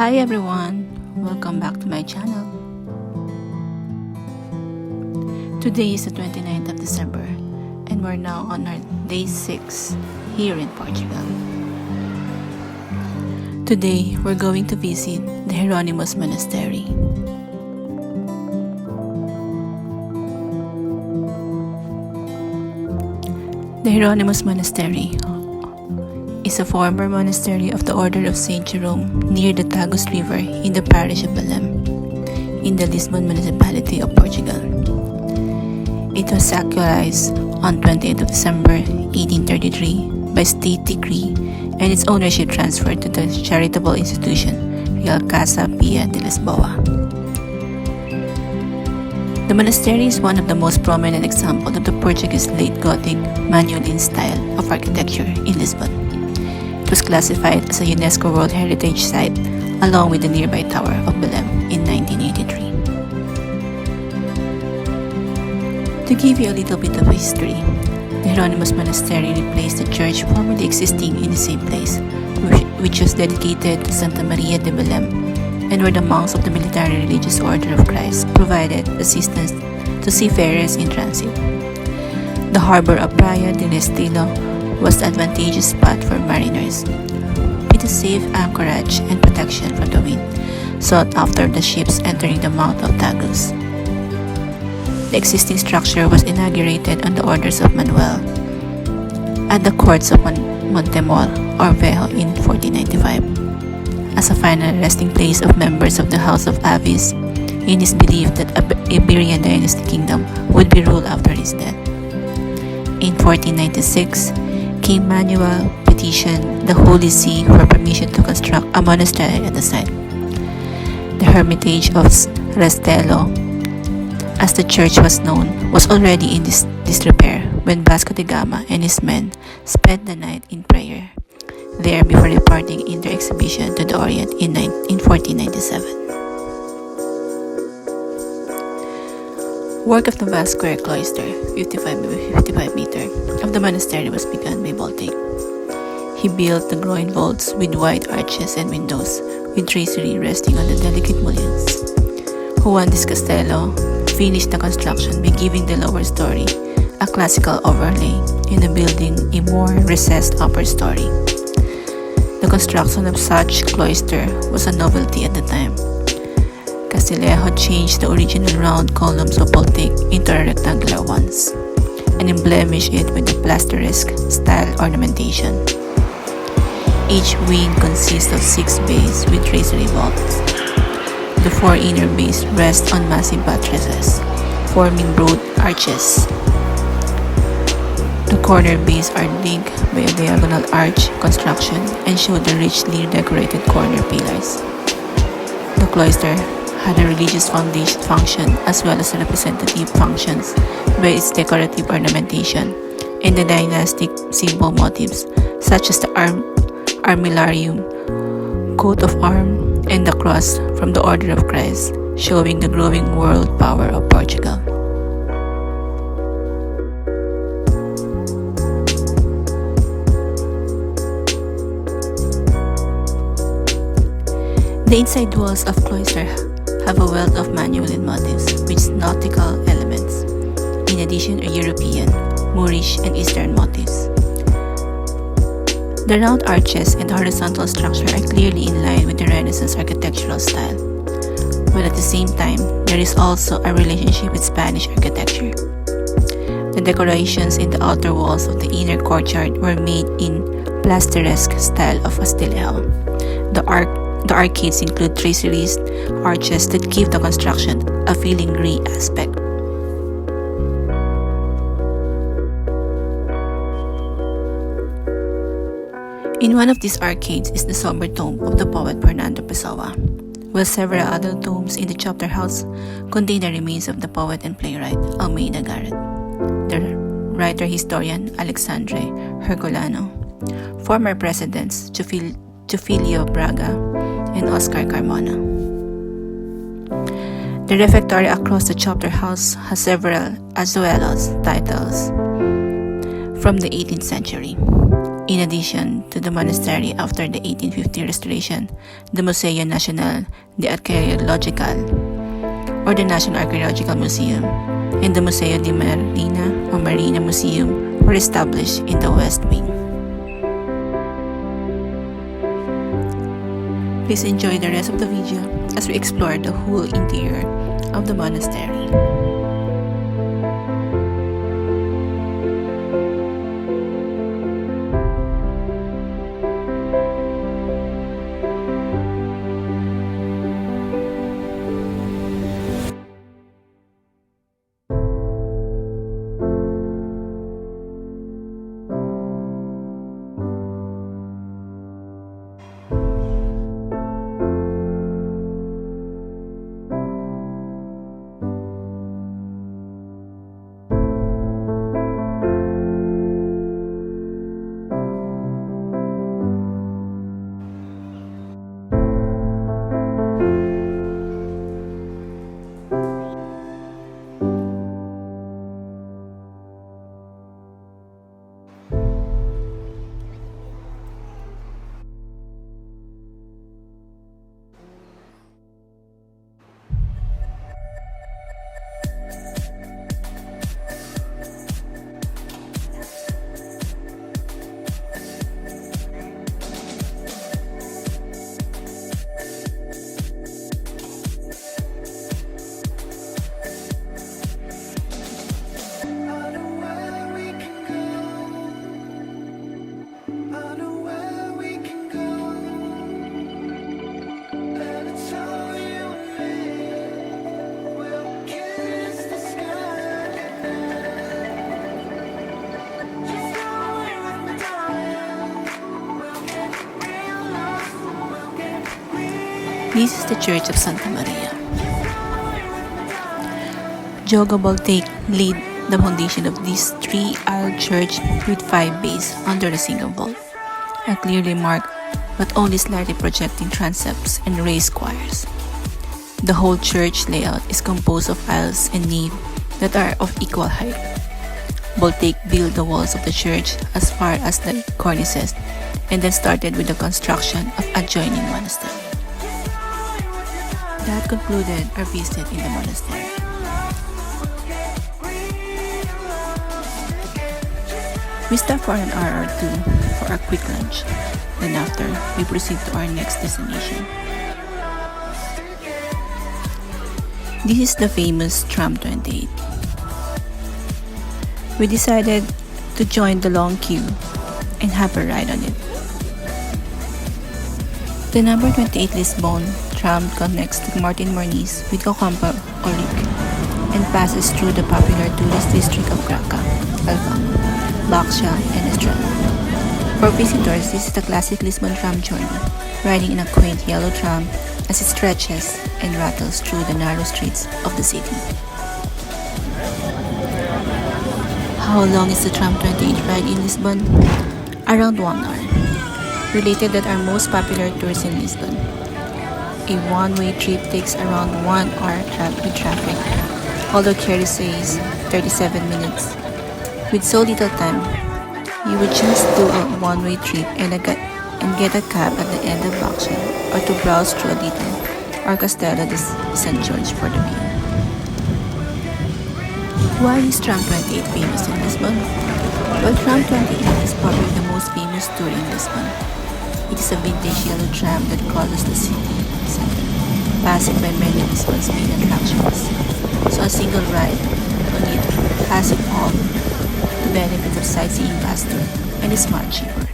Hi everyone, welcome back to my channel. Today is the 29th of December and we're now on our day 6 here in Portugal. Today we're going to visit the Hieronymus Monastery. The Hieronymus Monastery is a former monastery of the Order of St. Jerome near the Tagus River in the parish of Belém, in the Lisbon municipality of Portugal. It was secularized on 28th of December 1833 by state decree and its ownership transferred to the charitable institution Real Casa Pia de Lisboa. The monastery is one of the most prominent examples of the Portuguese late Gothic Manueline style of architecture in Lisbon. It was classified as a UNESCO World Heritage Site along with the nearby Tower of Belém in 1983. To give you a little bit of history, the Hieronymus Monastery replaced the church formerly existing in the same place, which was dedicated to Santa Maria de Belém, and where the monks of the Military Religious Order of Christ provided assistance to seafarers in transit. The harbor of Praia de Restelo was the advantageous spot for mariners, with a safe anchorage and protection from the wind sought after the ships entering the mouth of Tagus. The existing structure was inaugurated on the orders of Manuel at the courts of Montemor or Vejo in 1495 as a final resting place of members of the House of Avis, in his belief that Iberian dynasty kingdom would be ruled after his death. In 1496, King Manuel petitioned the Holy See for permission to construct a monastery at the site. The Hermitage of Restelo, as the church was known, was already in disrepair when Vasco da Gama and his men spent the night in prayer there before departing in their exhibition to the Orient in 1497. Work of the vast square cloister, 55 by 55 meter, of the monastery was begun by Baltic. He built the groin vaults with wide arches and windows, with tracery resting on the delicate mullions. Juan de Castello finished the construction by giving the lower story a classical overlay and building a more recessed upper story. The construction of such cloister was a novelty at the time. Castillejo changed the original round columns of Baltic into rectangular ones and embellished it with the plasteresque style ornamentation. Each wing consists of 6 bays with tracery vaults. The 4 inner bays rest on massive buttresses, forming broad arches. The corner bays are linked by a diagonal arch construction and show the richly decorated corner pillars. The cloister had a religious foundation function as well as representative functions by its decorative ornamentation and the dynastic symbol motifs such as the armillarium, coat of arms, and the cross from the Order of Christ, showing the growing world power of Portugal. The inside walls of cloister have a wealth of Manueline motifs with nautical elements, in addition to European, Moorish, and Eastern motifs. The round arches and the horizontal structure are clearly in line with the Renaissance architectural style, but at the same time, there is also a relationship with Spanish architecture. The decorations in the outer walls of the inner courtyard were made in plasteresque style of Castillejo. The arcades include traceries arches that give the construction a filigree aspect. In one of these arcades is the somber tomb of the poet Fernando Pessoa, while several other tombs in the chapter house contain the remains of the poet and playwright Almeida Garrett, the writer-historian Alexandre Herculano, former presidents Jufilio Braga, and Oscar Carmona. The refectory across the chapter house has several azuelos titles from the 18th century. In addition to the monastery after the 1850 restoration, the Museo Nacional de Arqueological, or the National Archaeological Museum, and the Museo de Marina or Marina Museum were established in the West Wing. Please enjoy the rest of the video as we explore the whole interior of the monastery. This is the Church of Santa Maria. Joga Baltic laid the foundation of this three-aisled church with 5 bays under a single vault, and clearly marked but only slightly projecting transepts and raised choirs. The whole church layout is composed of aisles and nave that are of equal height. Baltic built the walls of the church as far as the cornices and then started with the construction of adjoining monastery. That concluded our visit in the monastery. We stop for an hour or two for a quick lunch. Then after, we proceed to our next destination. This is the famous Tram 28. We decided to join the long queue and have a ride on it. The number 28 Lisbon tram connects to Martin Mornis with Calumba and passes through the popular tourist district of Graca, Ablaña, Baxa, and Estrada. For visitors, this is the classic Lisbon tram journey, riding in a quaint yellow tram as it stretches and rattles through the narrow streets of the city. How long is the Tram 28 ride in Lisbon? Around 1 hour. Related that our most popular tours in Lisbon. A one-way trip takes around 1 hour with traffic, although Kerry says 37 minutes. With so little time, you would just do a one-way trip and get a cab at the end of Baxa, or to browse through a little or Castelo de St. George for the view. Why is Tram 28 famous in Lisbon? Well, Tram 28 is probably the most famous tour in Lisbon. It is a vintage yellow tram that crosses the city center, passing by many of Lisbon's main attractions. So a single ride on it has it all, the benefits of sightseeing bus tour, and is much cheaper.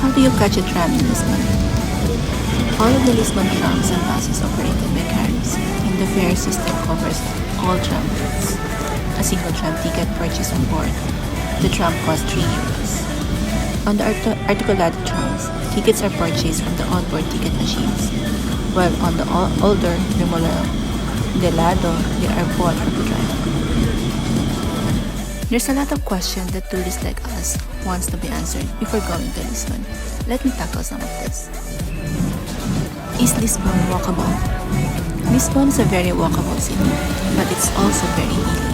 How do you catch a tram in Lisbon? All of the Lisbon trams and buses operated by carriers, and the fare system covers all tram routes. A single tram ticket purchased on board the tram costs €3. On the articulated trams, tickets are purchased from the onboard ticket machines, while on the older remodelado, they are bought from the driver. There's a lot of questions that tourists like us wants to be answered before going to Lisbon. Let me tackle some of this. Is Lisbon walkable? Lisbon is a very walkable city, but it's also very hilly.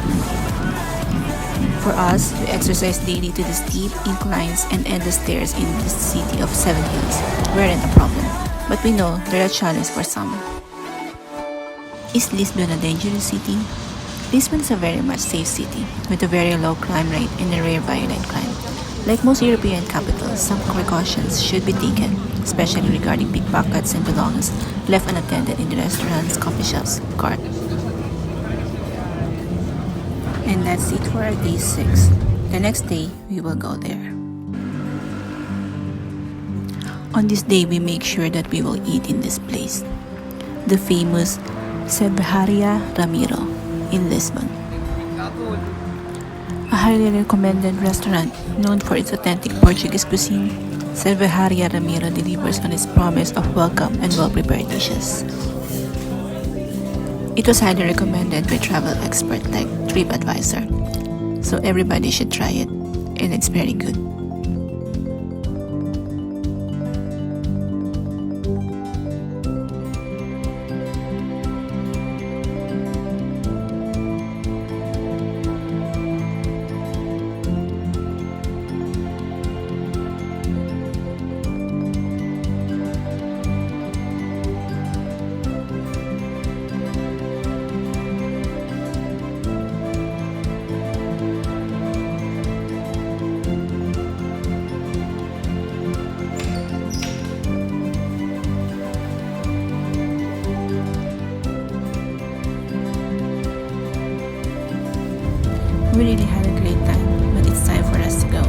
For us, we exercise daily to the steep inclines and endless stairs in the city of Seven Hills weren't a problem, but we know they're a challenge for some. Is Lisbon a dangerous city? Lisbon is a very much safe city with a very low crime rate and a rare violent crime. Like most European capitals, some precautions should be taken, especially regarding pickpockets and belongings left unattended in the restaurants, coffee shops, cart. And that's it for our day 6. The next day, we will go there. On this day, we make sure that we will eat in this place, the famous Cervejaria Ramiro in Lisbon. A highly recommended restaurant known for its authentic Portuguese cuisine, Cervejaria Ramiro delivers on its promise of welcome and well-prepared dishes. It was highly recommended by travel experts like TripAdvisor, so everybody should try it, and it's very good. We really had a great time, but it's time for us to go.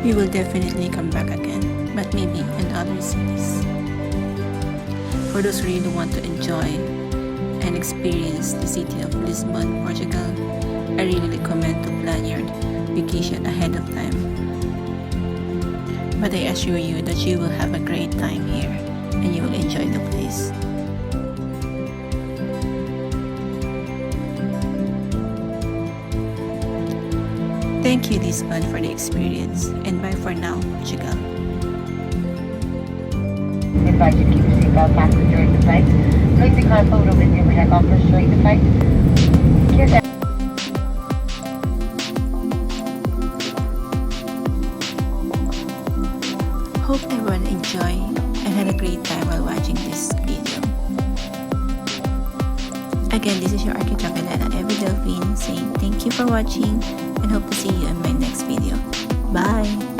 We will definitely come back again, but maybe in other cities. For those who really want to enjoy and experience the city of Lisbon, Portugal, I really recommend to plan your vacation ahead of time. But I assure you that you will have a great time here and you will enjoy the place. Thank you, Lisbon, for the experience, and bye for now, Portugal. Advise you to keep your seatbelt fastened during the flight. Place the car photo with your check office during the flight. Kiss Hope everyone enjoyed and had a great time while watching this video. Again, this is your architect Elena Evie Delphine saying thank you for watching and hope to see you in my next video. Bye!